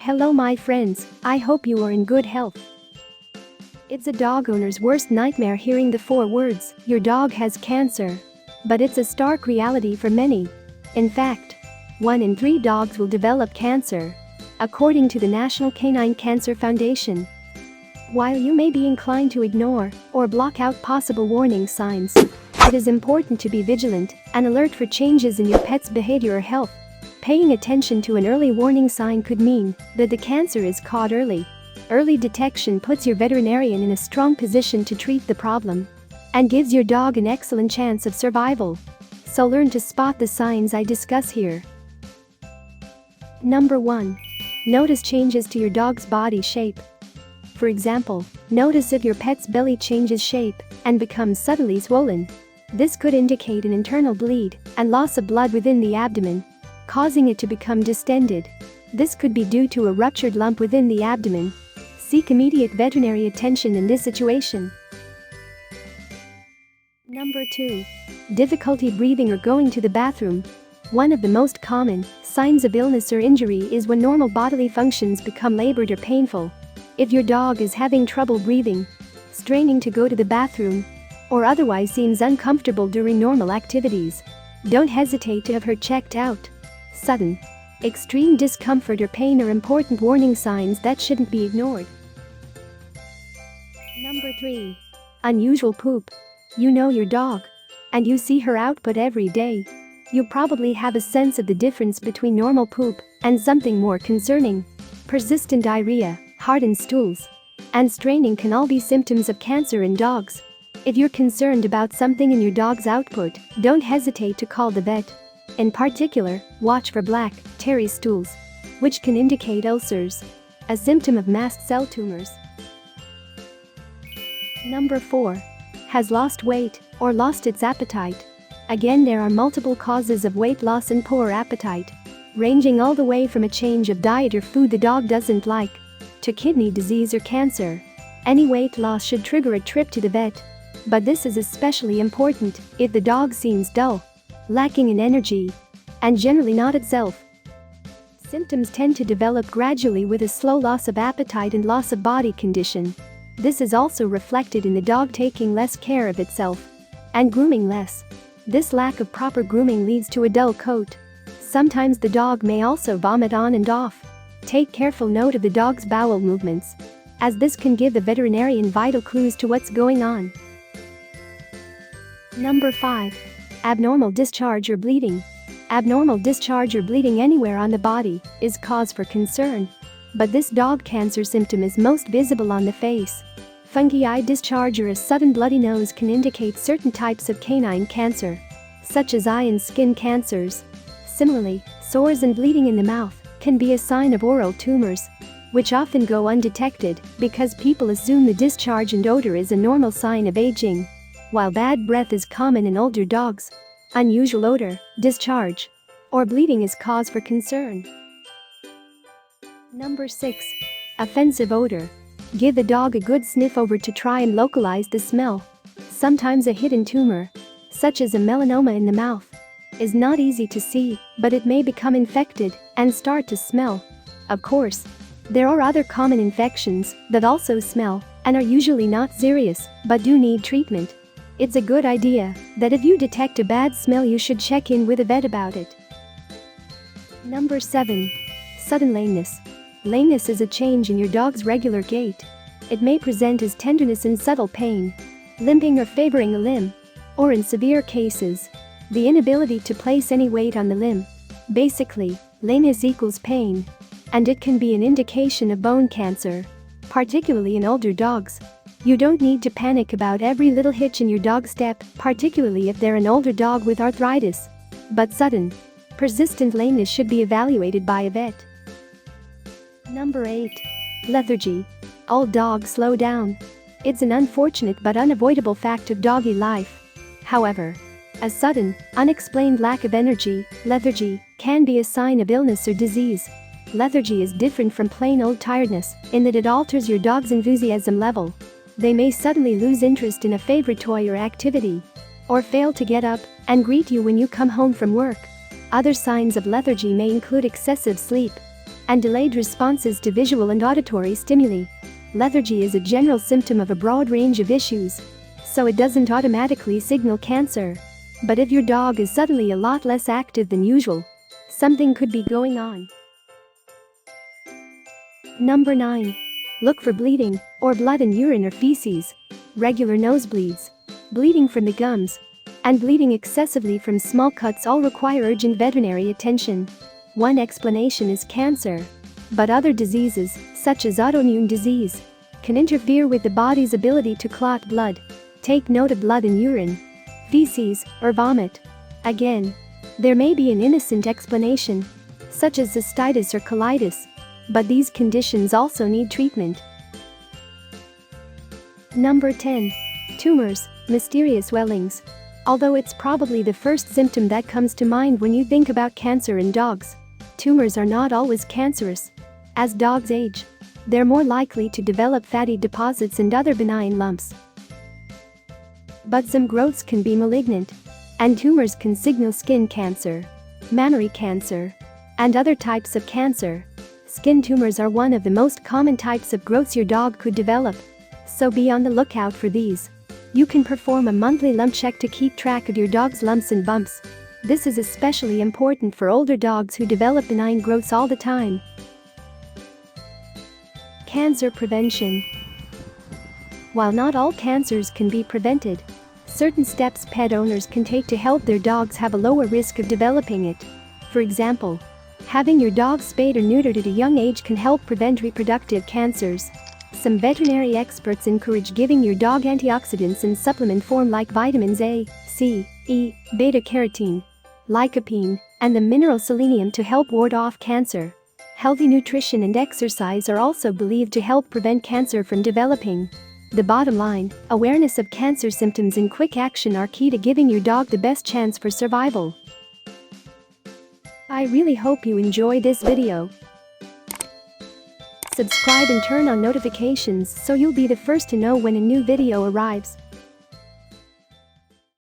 Hello my friends, I hope you are in good health. It's a dog owner's worst nightmare hearing the 4 words, your dog has cancer. But it's a stark reality for many. In fact, 1 in 3 dogs will develop cancer, according to the National Canine Cancer Foundation. While you may be inclined to ignore or block out possible warning signs, it is important to be vigilant and alert for changes in your pet's behavior or health. Paying attention to an early warning sign could mean that the cancer is caught early. Early detection puts your veterinarian in a strong position to treat the problem and gives your dog an excellent chance of survival. So learn to spot the signs I discuss here. Number 1. Notice changes to your dog's body shape. For example, notice if your pet's belly changes shape and becomes suddenly swollen. This could indicate an internal bleed and loss of blood within the abdomen, causing it to become distended. This could be due to a ruptured lump within the abdomen. Seek immediate veterinary attention in this situation. Number 2. Difficulty breathing or going to the bathroom. One of the most common signs of illness or injury is when normal bodily functions become labored or painful. If your dog is having trouble breathing, straining to go to the bathroom, or otherwise seems uncomfortable during normal activities, don't hesitate to have her checked out. Sudden, extreme discomfort or pain are important warning signs that shouldn't be ignored. Number 3. Unusual poop. You know your dog, and you see her output every day. You probably have a sense of the difference between normal poop and something more concerning. Persistent diarrhea, hardened stools, and straining can all be symptoms of cancer in dogs. If you're concerned about something in your dog's output, don't hesitate to call the vet. In particular, watch for black, Terriers stools, which can indicate ulcers, a symptom of mast cell tumors. Number 4. Has lost weight or lost its appetite. Again, there are multiple causes of weight loss and poor appetite, ranging all the way from a change of diet or food the dog doesn't like, to kidney disease or cancer. Any weight loss should trigger a trip to the vet. But this is especially important if the dog seems dull, lacking in energy, and generally not itself. Symptoms tend to develop gradually with a slow loss of appetite and loss of body condition. This is also reflected in the dog taking less care of itself and grooming less. This lack of proper grooming leads to a dull coat. Sometimes the dog may also vomit on and off. Take careful note of the dog's bowel movements, as this can give the veterinarian vital clues to what's going on. Number 5. Abnormal discharge or bleeding. Abnormal discharge or bleeding anywhere on the body is cause for concern. But this dog cancer symptom is most visible on the face. Funky eye discharge or a sudden bloody nose can indicate certain types of canine cancer, such as eye and skin cancers. Similarly, sores and bleeding in the mouth can be a sign of oral tumors, which often go undetected because people assume the discharge and odor is a normal sign of aging. While bad breath is common in older dogs, unusual odor, discharge, or bleeding is cause for concern. Number 6. Offensive odor. Give the dog a good sniff over to try and localize the smell. Sometimes a hidden tumor, such as a melanoma in the mouth, is not easy to see, but it may become infected and start to smell. Of course, there are other common infections that also smell and are usually not serious but do need treatment. It's a good idea that if you detect a bad smell you should check in with a vet about it. Number 7. Sudden lameness. Lameness is a change in your dog's regular gait. It may present as tenderness and subtle pain, limping or favoring a limb, or in severe cases, the inability to place any weight on the limb. Basically, lameness equals pain, and it can be an indication of bone cancer, particularly in older dogs. You don't need to panic about every little hitch in your dog's step, particularly if they're an older dog with arthritis. But sudden, persistent lameness should be evaluated by a vet. Number 8. Lethargy. All dogs slow down. It's an unfortunate but unavoidable fact of doggy life. However, a sudden, unexplained lack of energy, lethargy, can be a sign of illness or disease. Lethargy is different from plain old tiredness in that it alters your dog's enthusiasm level. They may suddenly lose interest in a favorite toy or activity, or fail to get up and greet you when you come home from work. Other signs of lethargy may include excessive sleep, and delayed responses to visual and auditory stimuli. Lethargy is a general symptom of a broad range of issues, so it doesn't automatically signal cancer. But if your dog is suddenly a lot less active than usual, something could be going on. Number 9. Look for bleeding, or blood in urine or feces, regular nosebleeds, bleeding from the gums, and bleeding excessively from small cuts all require urgent veterinary attention. One explanation is cancer, but other diseases, such as autoimmune disease, can interfere with the body's ability to clot blood. Take note of blood in urine, feces, or vomit. Again, there may be an innocent explanation, such as cystitis or colitis, but these conditions also need treatment. Number 10. Tumors, mysterious swellings. Although it's probably the first symptom that comes to mind when you think about cancer in dogs, tumors are not always cancerous. As dogs age, they're more likely to develop fatty deposits and other benign lumps. But some growths can be malignant, and tumors can signal skin cancer, mammary cancer, and other types of cancer. Skin tumors are one of the most common types of growths your dog could develop, so be on the lookout for these. You can perform a monthly lump check to keep track of your dog's lumps and bumps. This is especially important for older dogs who develop benign growths all the time. Cancer prevention. While not all cancers can be prevented, certain steps pet owners can take to help their dogs have a lower risk of developing it. For example, having your dog spayed or neutered at a young age can help prevent reproductive cancers. Some veterinary experts encourage giving your dog antioxidants in supplement form like vitamins A, C, E, beta-carotene, lycopene, and the mineral selenium to help ward off cancer. Healthy nutrition and exercise are also believed to help prevent cancer from developing. The bottom line, awareness of cancer symptoms and quick action are key to giving your dog the best chance for survival. I really hope you enjoyed this video. Subscribe and turn on notifications so you'll be the first to know when a new video arrives.